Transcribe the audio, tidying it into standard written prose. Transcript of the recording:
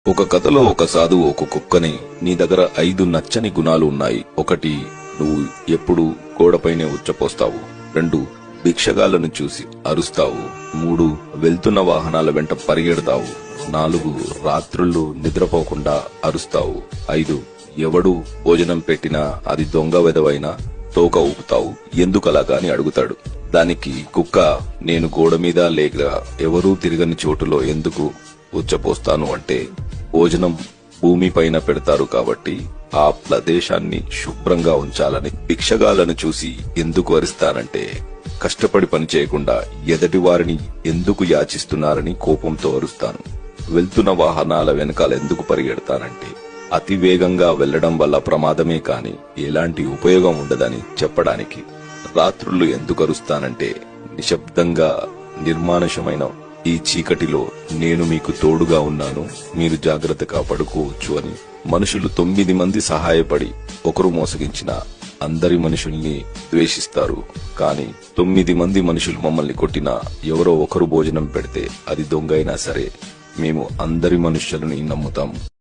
ఒక కథలో ఒక సాధువు ఒక కుక్కని, నీ దగ్గర 5 నచ్చని గుణాలు ఉన్నాయి. 1, నువ్వు ఎప్పుడు గోడపైనే ఉచ్చపోస్తావు. 2, భిక్షగాళ్లను చూసి అరుస్తావు. 3, వెళ్తున్న వాహనాల వెంట పరిగెడతావు. 4, రాత్రుళ్ళు నిద్రపోకుండా అరుస్తావు. 5, ఎవడు భోజనం పెట్టినా అది దొంగ వెదవైనా తోక ఊపుతావు. ఎందుకలాగా అని అడుగుతాడు. దానికి కుక్క, నేను గోడ మీద లేక ఎవరూ తిరగని చోటులో ఎందుకు ఉచ్చపోస్తాను అంటే, భోజనం భూమి పైన పెడతారు కాబట్టి ఆ ప్రదేశాన్ని శుభ్రంగా ఉంచాలని. భిక్షగాళ్లను చూసి ఎందుకు అరుస్తానంటే, కష్టపడి పని చేయకుండా ఎదటి వారిని ఎందుకు యాచిస్తున్నారని కోపంతో అరుస్తాను. వెళ్తున్న వాహనాల వెనకాల ఎందుకు పరిగెడతానంటే, అతి వేగంగా వెళ్లడం వల్ల ప్రమాదమే కాని ఎలాంటి ఉపయోగం ఉండదని చెప్పడానికి. రాత్రుళ్ళు ఎందుకు అరుస్తానంటే, నిశ్శబ్దంగా నిర్మానుషమైన ఈ చీకటిలో నేను మీకు తోడుగా ఉన్నాను, మీరు జాగ్రత్తగా పడుకోవచ్చు అని. మనుషులు 9 మంది సహాయపడి ఒకరు మోసగించిన అందరి మనుషుల్ని ద్వేషిస్తారు. కానీ 9 మంది మనుషులు మమ్మల్ని కొట్టినా, ఎవరో ఒకరు భోజనం పెడితే అది దొంగైనా సరే మేము అందరి మనుష్యులని నమ్ముతాం.